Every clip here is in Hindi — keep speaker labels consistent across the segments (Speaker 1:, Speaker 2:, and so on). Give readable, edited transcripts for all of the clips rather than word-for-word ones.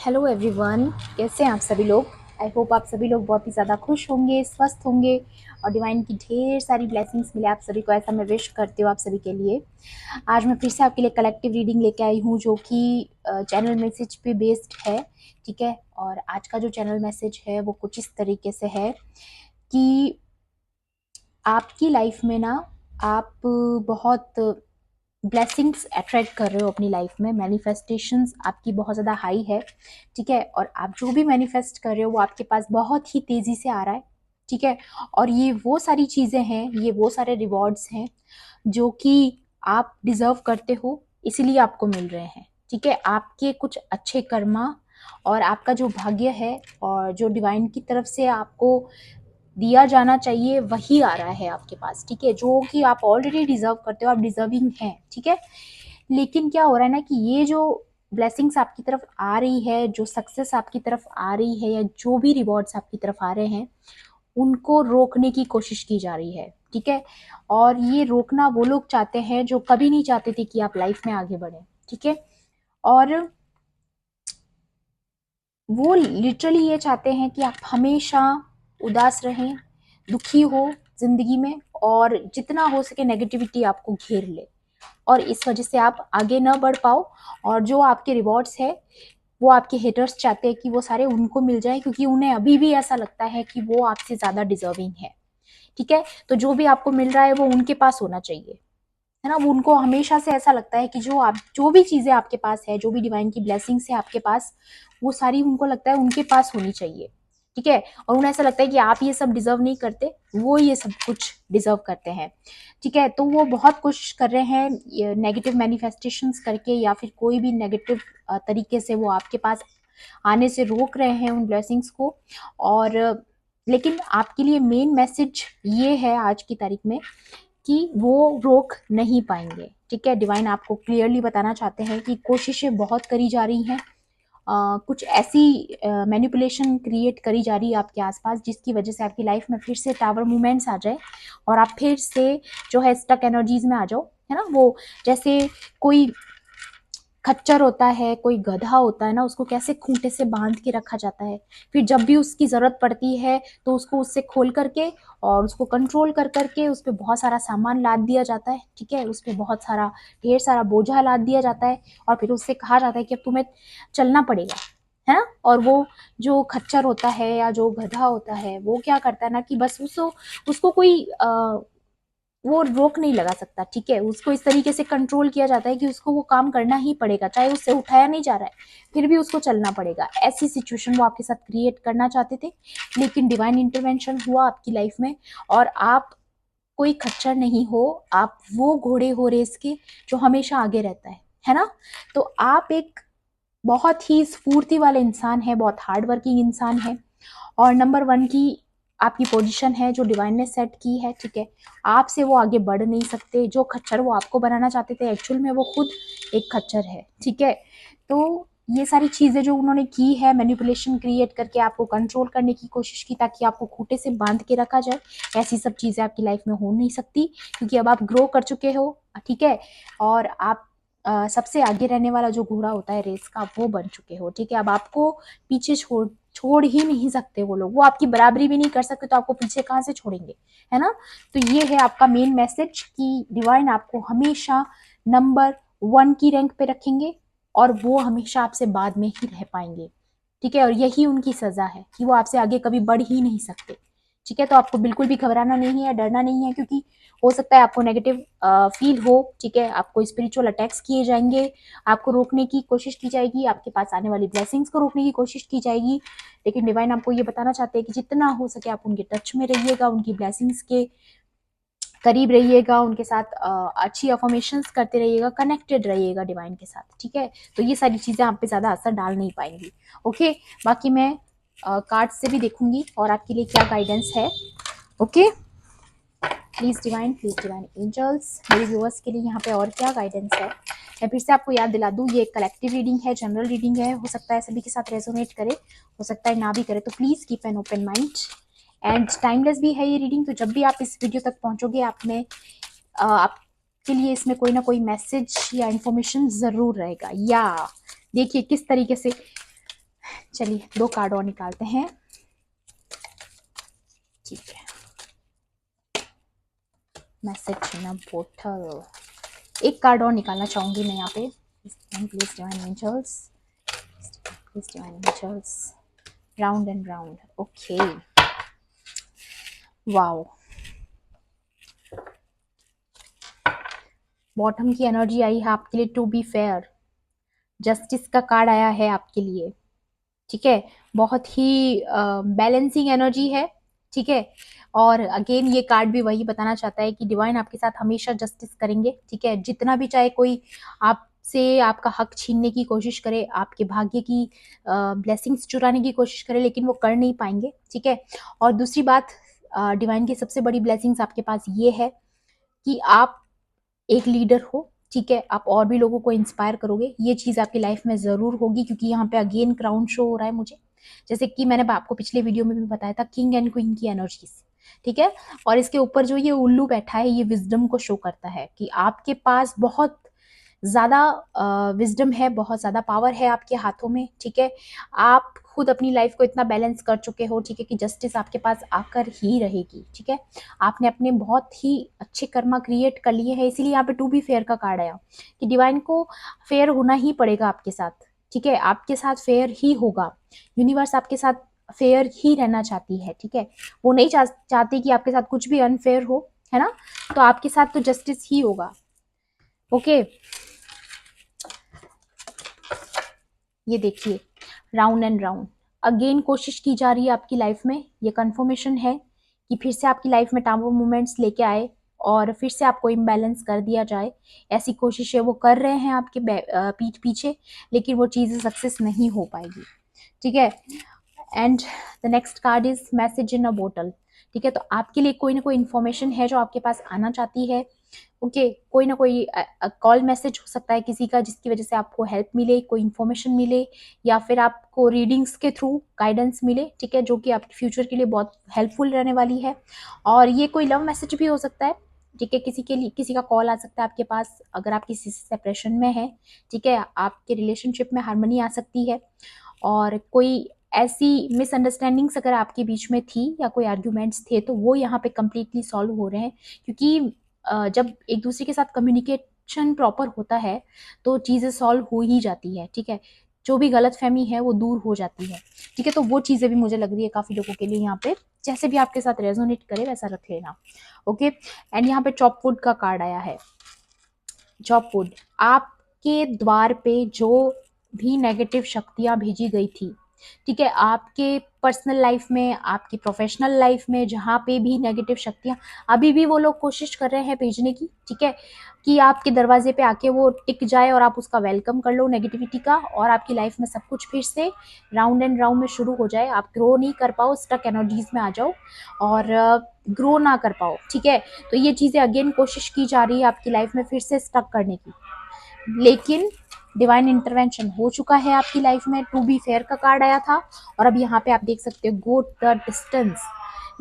Speaker 1: हेलो एवरीवन, कैसे हैं आप सभी लोग। आई होप आप सभी लोग बहुत ही ज़्यादा खुश होंगे, स्वस्थ होंगे और डिवाइन की ढेर सारी ब्लेसिंग्स मिले आप सभी को, ऐसा मैं विश करती हूँ आप सभी के लिए। आज मैं फिर से आपके लिए कलेक्टिव रीडिंग लेके आई हूँ जो कि चैनल मैसेज पे बेस्ड है। ठीक है, और आज का जो चैनल मैसेज है वो कुछ इस तरीके से है कि आपकी लाइफ में ना आप बहुत ब्लेसिंग्स अट्रैक्ट कर रहे हो अपनी लाइफ में। मैनिफेस्टेशंस आपकी बहुत ज़्यादा हाई है। ठीक है, और आप जो भी मैनिफेस्ट कर रहे हो वो आपके पास बहुत ही तेज़ी से आ रहा है। ठीक है, और ये वो सारी चीज़ें हैं, ये वो सारे रिवॉर्ड्स हैं जो कि आप डिज़र्व करते हो, इसीलिए आपको मिल रहे हैं। ठीक है, आपके कुछ अच्छे कर्मा और आपका जो भाग्य है और जो डिवाइन की तरफ से आपको दिया जाना चाहिए वही आ रहा है आपके पास। ठीक है, जो कि आप ऑलरेडी डिजर्व करते हो, आप डिजर्विंग हैं। ठीक है, लेकिन क्या हो रहा है ना कि ये जो ब्लेसिंग्स आपकी तरफ आ रही है, जो सक्सेस आपकी तरफ आ रही है या जो भी रिवॉर्ड्स आपकी तरफ आ रहे हैं, उनको रोकने की कोशिश की जा रही है। ठीक है, और ये रोकना वो लोग चाहते हैं जो कभी नहीं चाहते थे कि आप लाइफ में आगे बढ़े। ठीक है, और वो लिटरली ये चाहते हैं कि आप हमेशा उदास रहें, दुखी हो जिंदगी में, और जितना हो सके नेगेटिविटी आपको घेर ले और इस वजह से आप आगे न बढ़ पाओ। और जो आपके रिवॉर्ड्स है वो आपके हेटर्स चाहते हैं कि वो सारे उनको मिल जाए, क्योंकि उन्हें अभी भी ऐसा लगता है कि वो आपसे ज्यादा डिजर्विंग है। ठीक है, तो जो भी आपको मिल रहा है वो उनके पास होना चाहिए, है ना। वो उनको हमेशा से ऐसा लगता है कि जो भी चीजें आपके पास है, जो भी डिवाइन की ब्लेसिंग्स है आपके पास, वो सारी उनको लगता है उनके पास होनी चाहिए। ठीक है, और उन्हें ऐसा लगता है कि आप ये सब डिजर्व नहीं करते, वो ये सब कुछ डिजर्व करते हैं। ठीक है, तो वो बहुत कोशिश कर रहे हैं नेगेटिव मैनिफेस्टेशंस करके या फिर कोई भी नेगेटिव तरीके से वो आपके पास आने से रोक रहे हैं उन ब्लेसिंग्स को। और लेकिन आपके लिए मेन मैसेज ये है आज की तारीख में कि वो रोक नहीं पाएंगे। ठीक है, डिवाइन आपको क्लियरली बताना चाहते हैं कि कोशिशें बहुत करी जा रही हैं, कुछ ऐसी मैनिपुलेशन क्रिएट करी जा रही है आपके आसपास जिसकी वजह से आपकी लाइफ में फिर से टावर मूवमेंट्स आ जाए और आप फिर से जो है स्टक एनर्जीज में आ जाओ, है ना। वो जैसे कोई खच्चर होता है, कोई गधा होता है ना, उसको कैसे खूंटे से बांध के रखा जाता है, फिर जब भी उसकी जरूरत पड़ती है तो उसको उससे खोल करके और उसको कंट्रोल कर करके उस पर बहुत सारा सामान लाद दिया जाता है। ठीक है, उस पर बहुत सारा ढेर सारा बोझा लाद दिया जाता है और फिर उससे कहा जाता है कि अब तुम्हें चलना पड़ेगा, है ना। और वो जो खच्चर होता है या जो गधा होता है वो क्या करता है ना कि बस उसको उसको कोई वो रोक नहीं लगा सकता। ठीक है, उसको इस तरीके से कंट्रोल किया जाता है कि उसको वो काम करना ही पड़ेगा, चाहे उससे उठाया नहीं जा रहा है फिर भी उसको चलना पड़ेगा। ऐसी सिचुएशन वो आपके साथ क्रिएट करना चाहते थे, लेकिन डिवाइन इंटरवेंशन हुआ आपकी लाइफ में और आप कोई खच्चर नहीं हो, आप वो घोड़े हो रेस के जो हमेशा आगे रहता है ना। तो आप एक बहुत ही स्फूर्ति वाले इंसान है, बहुत हार्ड वर्किंग इंसान है और नंबर वन की आपकी पोजीशन है जो डिवाइन ने सेट की है। ठीक है, आपसे वो आगे बढ़ नहीं सकते। जो खच्चर वो आपको बनाना चाहते थे एक्चुअल में वो खुद एक खच्चर है। ठीक है, तो ये सारी चीजें जो उन्होंने की है, मैनिपुलेशन क्रिएट करके आपको कंट्रोल करने की कोशिश की ताकि आपको खूंटे से बांध के रखा जाए, ऐसी सब चीजें आपकी लाइफ में हो नहीं सकती, क्योंकि अब आप ग्रो कर चुके हो। ठीक है, और आप सबसे आगे रहने वाला जो घोड़ा होता है रेस का वो बन चुके हो। ठीक है, अब आपको पीछे छोड़ छोड़ ही नहीं सकते वो लोग, वो आपकी बराबरी भी नहीं कर सकते तो आपको पीछे कहाँ से छोड़ेंगे, है ना। तो ये है आपका मेन मैसेज कि डिवाइन आपको हमेशा नंबर वन की रैंक पे रखेंगे और वो हमेशा आपसे बाद में ही रह पाएंगे। ठीक है, और यही उनकी सजा है कि वो आपसे आगे कभी बढ़ ही नहीं सकते। ठीक है, तो आपको बिल्कुल भी घबराना नहीं है, डरना नहीं है, क्योंकि हो सकता है आपको नेगेटिव फील हो। ठीक है, आपको स्पिरिचुअल अटैक्स किए जाएंगे, आपको रोकने की कोशिश की जाएगी, आपके पास आने वाली ब्लेसिंग्स को रोकने की कोशिश की जाएगी, लेकिन डिवाइन आपको ये बताना चाहते हैं कि जितना हो सके आप उनके टच में रहिएगा, उनकी ब्लेसिंग्स के करीब रहिएगा, उनके साथ अच्छी अफर्मेशंस करते रहिएगा, कनेक्टेड रहिएगा डिवाइन के साथ। ठीक है, तो ये सारी चीजें आप पे ज्यादा असर डाल नहीं पाएंगी। ओके, बाकी मैं कार्ड से भी देखूंगी और आपके लिए क्या गाइडेंस है। ओके, प्लीज डिवाइन एंजल्स मेरे व्यूअर्स के लिए यहाँ पे और क्या गाइडेंस है। मैं फिर से आपको याद दिला दूं, ये एक कलेक्टिव रीडिंग है, जनरल रीडिंग है, हो सकता है सभी के साथ रेजोनेट करे, हो सकता है ना भी करे, तो please keep an open mind. And timeless भी है ये रीडिंग, तो जब भी आप इस वीडियो तक पहुंचोगे आप में आपके लिए इसमें कोई ना कोई मैसेज या इंफॉर्मेशन जरूर रहेगा। या देखिए किस तरीके से चलिए 2 कार्ड और निकालते हैं। ठीक है, मैसेज इन अ बोतल। एक कार्ड और निकालना चाहूंगी मैं यहाँ पे। Please divine angels, please divine angels, round and round. Okay, wow, bottom की एनर्जी आई है आपके लिए। टू बी फेयर, जस्टिस का कार्ड आया है आपके लिए। ठीक है, बहुत ही बैलेंसिंग एनर्जी है। ठीक है, और अगेन ये कार्ड भी वही बताना चाहता है कि डिवाइन आपके साथ हमेशा जस्टिस करेंगे। ठीक है, जितना भी चाहे कोई आपसे आपका हक छीनने की कोशिश करे, आपके भाग्य की ब्लेसिंग्स चुराने की कोशिश करे, लेकिन वो कर नहीं पाएंगे। ठीक है, और दूसरी बात, डिवाइन की सबसे बड़ी ब्लेसिंग्स आपके पास ये है कि आप एक लीडर हो। ठीक है, आप और भी लोगों को इंस्पायर करोगे। ये चीज आपकी लाइफ में जरूर होगी, क्योंकि यहाँ पे अगेन क्राउन शो हो रहा है मुझे, जैसे कि मैंने आपको पिछले वीडियो में भी बताया था, किंग एंड क्वीन की एनर्जीज। ठीक है, और इसके ऊपर जो ये उल्लू बैठा है, ये विजडम को शो करता है कि आपके पास बहुत ज्यादा विजडम है, बहुत ज्यादा पावर है आपके हाथों में। ठीक है, आप खुद अपनी लाइफ को इतना बैलेंस कर चुके हो। ठीक है, कि जस्टिस आपके पास आकर ही रहेगी। ठीक है, आपने अपने बहुत ही अच्छे कर्मा क्रिएट कर लिए हैं, इसीलिए यहाँ पे टू बी फेयर का कार्ड आया कि डिवाइन को फेयर होना ही पड़ेगा आपके साथ। ठीक है, आपके साथ फेयर ही होगा। यूनिवर्स आपके साथ फेयर ही रहना चाहती है। ठीक है, वो नहीं चाहती कि आपके साथ कुछ भी अनफेयर हो, है ना। तो आपके साथ तो जस्टिस ही होगा। ओके, ये देखिए, राउंड एंड राउंड अगेन कोशिश की जा रही है आपकी लाइफ में। ये कंफर्मेशन है कि फिर से आपकी लाइफ में टाइम मोमेंट्स लेके आए और फिर से आपको इम्बैलेंस कर दिया जाए। ऐसी कोशिशें वो कर रहे हैं आपके पीठ पीछे, लेकिन वो चीज़ें सक्सेस नहीं हो पाएगी। ठीक है, and the next card is message in a bottle. ठीक है, तो आपके लिए कोई ना कोई इन्फॉर्मेशन है जो आपके पास आना चाहती है। ओके, कोई ना कोई कॉल मैसेज हो सकता है किसी का, जिसकी वजह से आपको हेल्प मिले, कोई इन्फॉर्मेशन मिले, या फिर आपको रीडिंग्स के थ्रू गाइडेंस मिले। ठीक है, जो कि आपके फ्यूचर के लिए बहुत हेल्पफुल रहने वाली है। और ये कोई लव मैसेज भी हो सकता है। ठीक है, किसी के लिए किसी का कॉल आ सकता है आपके पास, अगर आप किसी से सेपरेशन में है। ठीक है, आपके रिलेशनशिप में हार्मनी आ सकती है, और कोई ऐसी मिसअंडरस्टैंडिंग्स अगर आपके बीच में थी या कोई आर्ग्यूमेंट्स थे, तो वो यहाँ पे कम्प्लीटली सॉल्व हो रहे हैं। क्योंकि जब एक दूसरे के साथ कम्युनिकेशन प्रॉपर होता है तो चीज़ें सॉल्व हो ही जाती है। ठीक है, जो भी गलत फहमी है वो दूर हो जाती है। ठीक है, तो वो चीज़ें भी मुझे लग रही है काफ़ी लोगों के लिए यहाँ पे, जैसे भी आपके साथ रेजोनेट करे वैसा रख लेना। ओके, एंड यहाँ पे चॉपवुड का कार्ड आया है। चॉपवुड, आपके द्वार पे जो भी नेगेटिव शक्तियां भेजी गई थी, ठीक है, आपके पर्सनल लाइफ में, आपकी प्रोफेशनल लाइफ में, जहाँ पे भी नेगेटिव शक्तियां, अभी भी वो लोग कोशिश कर रहे हैं भेजने की। ठीक है, कि आपके दरवाजे पे आके वो टिक जाए और आप उसका वेलकम कर लो नेगेटिविटी का, और आपकी लाइफ में सब कुछ फिर से राउंड एंड राउंड में शुरू हो जाए। आप ग्रो नहीं कर पाओ, स्टक एनर्जीज में आ जाओ और ग्रो ना कर पाओ। ठीक है, तो ये चीज़ें अगेन कोशिश की जा रही है आपकी लाइफ में फिर से स्टक करने की, लेकिन डिवाइन इंटरवेंशन हो चुका है आपकी लाइफ में। टू बी फेयर का कार्ड आया था, और अब यहाँ पे आप देख सकते हो गो द डिस्टेंस।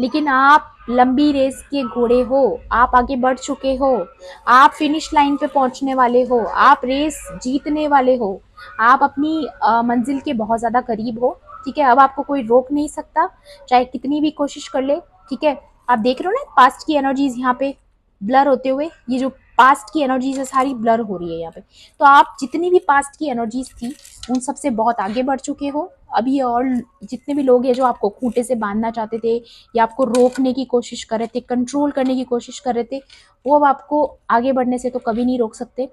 Speaker 1: लेकिन आप लंबी रेस के घोड़े हो, आप आगे बढ़ चुके हो, आप फिनिश लाइन पे पहुंचने वाले हो, आप रेस जीतने वाले हो, आप अपनी मंजिल के बहुत ज्यादा करीब हो। ठीक है, अब आपको कोई रोक नहीं सकता, चाहे कितनी भी कोशिश कर ले। ठीक है, आप देख रहे हो ना पास्ट की एनर्जीज यहाँ पे ब्लर होते हुए, ये जो पास्ट की एनर्जीज है सारी ब्लर हो रही है यहाँ पे। तो आप जितनी भी पास्ट की एनर्जीज थी उन सबसे बहुत आगे बढ़ चुके हो अभी, और जितने भी लोग हैं जो आपको खूंटे से बांधना चाहते थे या आपको रोकने की कोशिश कर रहे थे, कंट्रोल करने की कोशिश कर रहे थे, वो अब आपको आगे बढ़ने से तो कभी नहीं रोक सकते।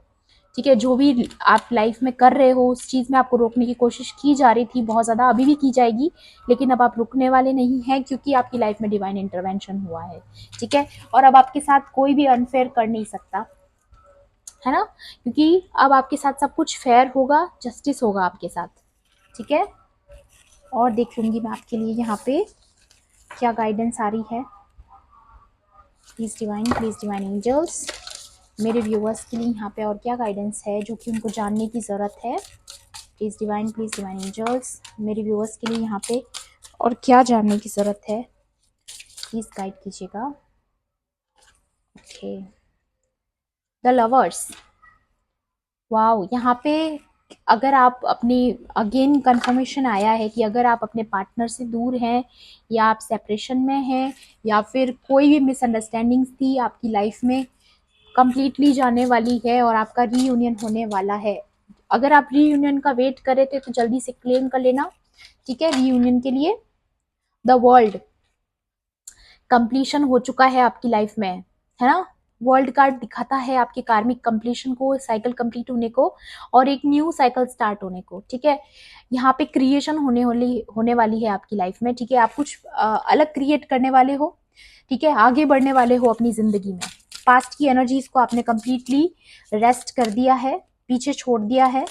Speaker 1: ठीक है, जो भी आप लाइफ में कर रहे हो उस चीज में आपको रोकने की कोशिश की जा रही थी बहुत ज्यादा, अभी भी की जाएगी, लेकिन अब आप रुकने वाले नहीं हैं, क्योंकि आपकी लाइफ में डिवाइन इंटरवेंशन हुआ है। ठीक है, और अब आपके साथ कोई भी अनफेयर कर नहीं सकता, है ना, क्योंकि अब आपके साथ सब कुछ फेयर होगा, जस्टिस होगा आपके साथ। ठीक है, और देख लूंगी मैं आपके लिए यहाँ पे क्या गाइडेंस आ रही है। प्लीज डिवाइन एंजल्स, मेरे व्यूअर्स के लिए यहाँ पे और क्या गाइडेंस है जो कि उनको जानने की ज़रूरत है। प्लीज डिवाइन एंजल्स, मेरे व्यूअर्स के लिए यहाँ पे और क्या जानने की ज़रूरत है, प्लीज़ गाइड कीजिएगा। ओके, द लवर्स, वाओ, यहाँ पे अगर आप अपने, अगेन कंफर्मेशन आया है कि अगर आप अपने पार्टनर से दूर हैं या आप सेपरेशन में हैं या फिर कोई भी मिसअंडरस्टैंडिंग्स थी आपकी लाइफ में, कंप्लीटली जाने वाली है और आपका रीयूनियन होने वाला है। अगर आप रीयूनियन का वेट कर रहे थे तो जल्दी से क्लेम कर लेना, ठीक है। रीयूनियन के लिए द वर्ल्ड कंप्लीशन हो चुका है आपकी लाइफ में, है ना। वर्ल्ड कार्ड दिखाता है आपके कार्मिक कंप्लीशन को, साइकिल कंप्लीट होने को और एक न्यू साइकिल स्टार्ट होने को, ठीक है। यहाँ पे क्रिएशन होने वाली है आपकी लाइफ में, ठीक है। आप कुछ अलग क्रिएट करने वाले हो, ठीक है। आगे बढ़ने वाले हो अपनी जिंदगी में। पास्ट की एनर्जीज को आपने कंप्लीटली रेस्ट कर दिया है, पीछे छोड़ दिया है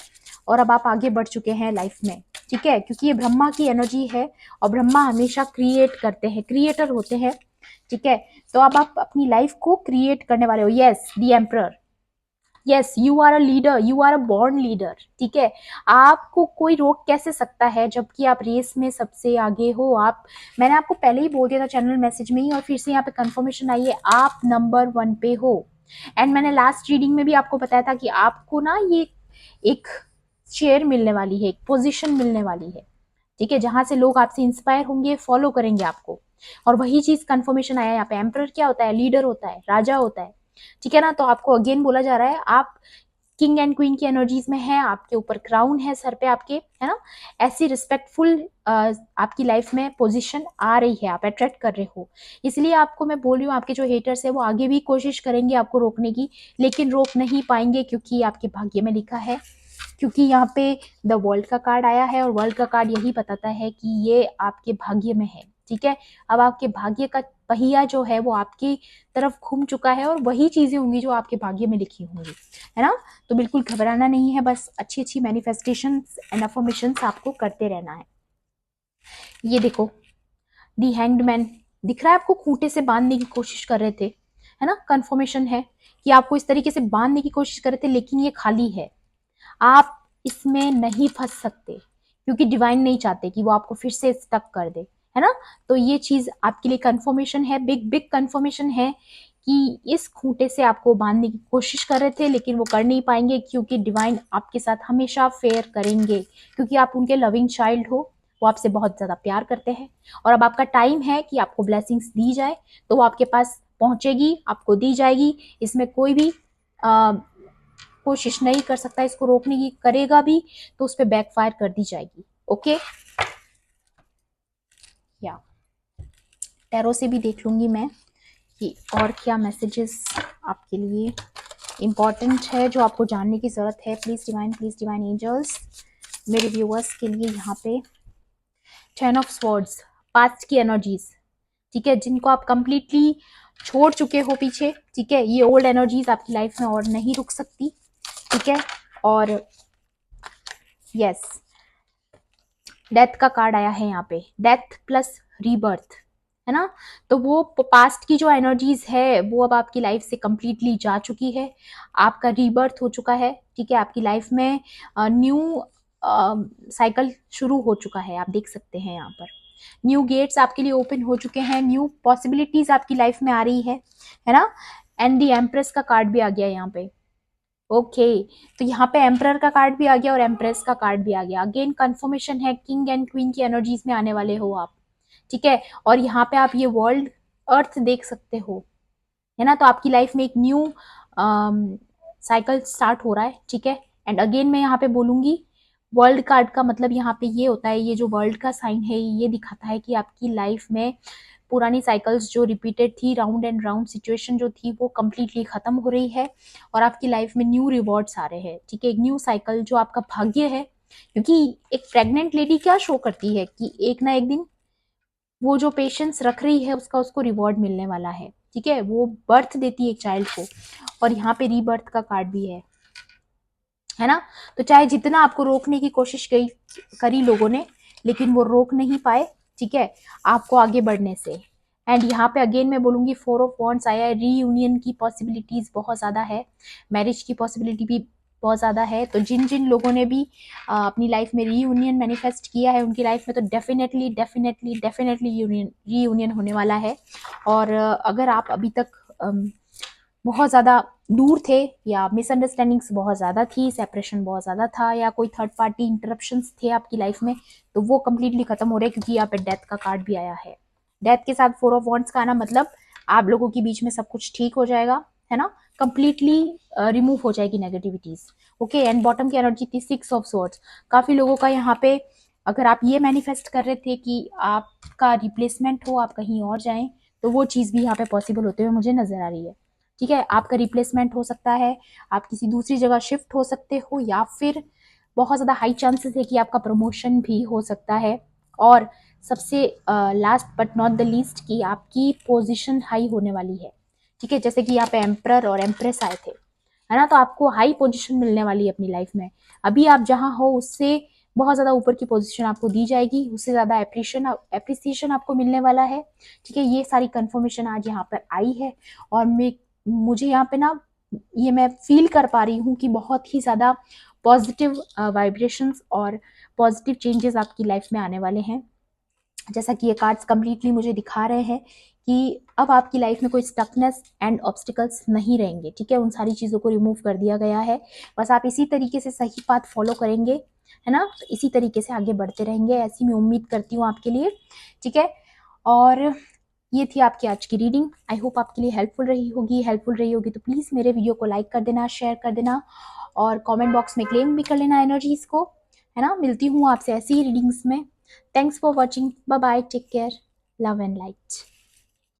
Speaker 1: और अब आप आगे बढ़ चुके हैं लाइफ में, ठीक है। क्योंकि ये ब्रह्मा की एनर्जी है और ब्रह्मा हमेशा क्रिएट करते हैं, क्रिएटर होते हैं, ठीक है। तो अब आप अपनी लाइफ को क्रिएट करने वाले हो। Yes, the emperor, yes, you are a leader, you are a born leader, ठीक है। आपको कोई रोक कैसे सकता है जबकि आप रेस में सबसे आगे हो। आप, मैंने आपको पहले ही बोल दिया था चैनल मैसेज में ही और फिर से यहाँ पे कंफर्मेशन आई है, आप नंबर 1 पे हो। एंड मैंने लास्ट रीडिंग में भी आपको बताया था कि आपको ना ये एक शेयर मिलने वाली है, एक पोजीशन मिलने वाली है, ठीक है, जहां से लोग आपसे इंस्पायर होंगे, फॉलो करेंगे आपको। और वही चीज कंफर्मेशन आया यहाँ पे। एम्परर क्या होता है? लीडर होता है, राजा होता है, ठीक है ना। तो आपको अगेन बोला जा रहा है आप किंग एंड क्वीन की एनर्जीज में है, आपके ऊपर क्राउन है सर पे आपके, है ना। ऐसी रिस्पेक्टफुल आपकी लाइफ में पोजीशन आ रही है, आप अट्रैक्ट कर रहे हो। इसलिए आपको मैं बोल रही हूँ, आपके जो हेटर्स है वो आगे भी कोशिश करेंगे आपको रोकने की, लेकिन रोक नहीं पाएंगे क्योंकि आपके भाग्य में लिखा है। क्योंकि यहाँ पे द वर्ल्ड का कार्ड आया है और वर्ल्ड का कार्ड यही बताता है कि ये आपके भाग्य में है, ठीक है। अब आपके भाग्य का पहिया जो है वो आपकी तरफ घूम चुका है और वही चीजें होंगी जो आपके भाग्य में लिखी होंगी, है ना। तो बिल्कुल घबराना नहीं है, बस अच्छी अच्छी मैनिफेस्टेशंस एंड अफर्मेशंस आपको करते रहना है। ये देखो, दी हैंग्ड मैन दिख रहा है आपको, खूंटे से बांधने की कोशिश कर रहे थे, है ना। कंफर्मेशन है कि आपको इस तरीके से बांधने की कोशिश कर रहे थे, लेकिन ये खाली है, आप इसमें नहीं फंस सकते क्योंकि डिवाइन नहीं चाहते कि वो आपको फिर से स्टक कर दे, है ना। तो ये चीज आपके लिए कंफर्मेशन है, बिग बिग कंफर्मेशन है कि इस खूंटे से आपको बांधने की कोशिश कर रहे थे लेकिन वो कर नहीं पाएंगे क्योंकि डिवाइन आपके साथ हमेशा फेयर करेंगे, क्योंकि आप उनके लविंग चाइल्ड हो, वो आपसे बहुत ज्यादा प्यार करते हैं। और अब आपका टाइम है कि आपको ब्लेसिंग्स दी जाए, तो वो आपके पास पहुंचेगी, आपको दी जाएगी। इसमें कोई भी कोशिश नहीं कर सकता इसको रोकने की, करेगा भी तो उस पर बैकफायर कर दी जाएगी। ओके, या टैरो से भी देख लूंगी मैं कि और क्या मैसेजेस आपके लिए इंपॉर्टेंट है जो आपको जानने की जरूरत है। प्लीज डिवाइन एंजल्स मेरे व्यूअर्स के लिए यहाँ पे 10 ऑफ स्वॉर्ड्स, पास्ट की एनर्जीज, ठीक है, जिनको आप कंप्लीटली छोड़ चुके हो पीछे, ठीक है। ये ओल्ड एनर्जीज आपकी लाइफ में और नहीं रुक सकती, ठीक है। और यस, डेथ का कार्ड आया है यहाँ पे, डेथ प्लस रीबर्थ, है ना। तो वो पास्ट की जो एनर्जीज है वो अब आपकी लाइफ से कंप्लीटली जा चुकी है, आपका रीबर्थ हो चुका है, ठीक है। आपकी लाइफ में न्यू साइकिल शुरू हो चुका है, आप देख सकते हैं यहाँ पर न्यू गेट्स आपके लिए ओपन हो चुके हैं, न्यू पॉसिबिलिटीज आपकी लाइफ में आ रही है ना। एंड दी एम्प्रेस का कार्ड भी आ गया यहाँ पे। ओके, तो यहाँ पे एम्परर का कार्ड भी आ गया और एम्प्रेस का कार्ड भी आ गया। अगेन कंफर्मेशन है, किंग एंड क्वीन की एनर्जीज में आने वाले हो आप, ठीक है। और यहाँ पे आप ये वर्ल्ड अर्थ देख सकते हो, है ना। तो आपकी लाइफ में एक न्यू साइकिल स्टार्ट हो रहा है, ठीक है। एंड अगेन मैं यहाँ पे बोलूंगी, वर्ल्ड कार्ड का मतलब यहाँ पे ये होता है, ये जो वर्ल्ड का साइन है ये दिखाता है कि आपकी लाइफ में पुरानी साइकिल्स जो रिपीटेड थी, राउंड एंड राउंड सिचुएशन जो थी वो कम्प्लीटली खत्म हो रही है और आपकी लाइफ में न्यू रिवॉर्ड्स आ रहे हैं, ठीक है। एक न्यू साइकिल जो आपका भाग्य है, क्योंकि एक प्रेग्नेंट लेडी क्या शो करती है कि एक ना एक दिन वो जो पेशेंस रख रही है उसका उसको रिवॉर्ड मिलने वाला है, ठीक है। वो बर्थ देती है एक चाइल्ड को और यहाँ पे रीबर्थ का कार्ड भी है ना। तो चाहे जितना आपको रोकने की कोशिश करी लोगों ने, लेकिन वो रोक नहीं पाए, ठीक है, आपको आगे बढ़ने से। एंड यहाँ पे अगेन मैं बोलूंगी 4 ऑफ वॉन्ड्स आया है, रीयूनियन की पॉसिबिलिटीज बहुत ज्यादा है, मैरिज की पॉसिबिलिटी भी बहुत ज्यादा है। तो जिन जिन लोगों ने भी अपनी लाइफ में रीयूनियन मैनिफेस्ट किया है उनकी लाइफ में तो डेफिनेटली डेफिनेटली डेफिनेटली रीयूनियन होने वाला है। और अगर आप अभी तक बहुत ज़्यादा दूर थे, या मिसअंडरस्टैंडिंग्स बहुत ज़्यादा थी, सेपरेशन बहुत ज़्यादा था, या कोई थर्ड पार्टी इंटरप्शंस थे आपकी लाइफ में, तो वो कंप्लीटली खत्म हो रहे हैं, क्योंकि यहाँ पे डेथ का कार्ड भी आया है। डेथ के साथ 4 ऑफ वॉन्ड्स का आना मतलब आप लोगों के बीच में सब कुछ ठीक हो जाएगा, है ना, कंप्लीटली रिमूव हो जाएगी नेगेटिविटीज। ओके, एंड बॉटम की एनर्जी थी 6 ऑफ स्वॉर्ड्स। काफ़ी लोगों का यहाँ पे, अगर आप ये मैनिफेस्ट कर रहे थे कि आपका रिप्लेसमेंट हो, आप कहीं और जाएं, तो वो चीज़ भी यहाँ पे पॉसिबल होते हुए मुझे नजर आ रही है। ठीक है, आपका रिप्लेसमेंट हो सकता है, आप किसी दूसरी जगह शिफ्ट हो सकते हो, या फिर बहुत ज़्यादा हाई चांसेस है कि आपका प्रमोशन भी हो सकता है। और सबसे last but not the least कि आपकी पोजीशन हाई होने वाली है। ठीक है, जैसे कि यहाँ पे एम्परर और एम्प्रेस आए थे, है ना, तो आपको हाई पोजीशन मिलने वाली है अपनी लाइफ में। अभी आप जहाँ हो उससे बहुत ज़्यादा ऊपर की पोजीशन आपको दी जाएगी, उससे ज़्यादा एप्रिसिएशन आपको मिलने वाला है। ठीक है, ये सारी कंफर्मेशन आज यहाँ पर आई है, और मुझे यहाँ पे ना ये मैं फील कर पा रही हूँ कि बहुत ही ज़्यादा पॉजिटिव वाइब्रेशंस और पॉजिटिव चेंजेस आपकी लाइफ में आने वाले हैं। जैसा कि ये कार्ड्स कंप्लीटली मुझे दिखा रहे हैं कि अब आपकी लाइफ में कोई स्टकनेस एंड ऑब्स्टिकल्स नहीं रहेंगे। ठीक है, उन सारी चीज़ों को रिमूव कर दिया गया है। बस आप इसी तरीके से सही पाथ फॉलो करेंगे, है ना, तो इसी तरीके से आगे बढ़ते रहेंगे, ऐसी मैं उम्मीद करती हूँ आपके लिए। ठीक है, और ये थी आपकी आज की रीडिंग। आई होप आपके लिए हेल्पफुल रही होगी तो प्लीज़ मेरे वीडियो को लाइक कर देना, शेयर कर देना, और कमेंट बॉक्स में क्लेम भी कर लेना एनर्जीज को, है ना। मिलती हूँ आपसे ऐसी ही रीडिंग्स में। Thanks for watching, bye bye, take care, love and light.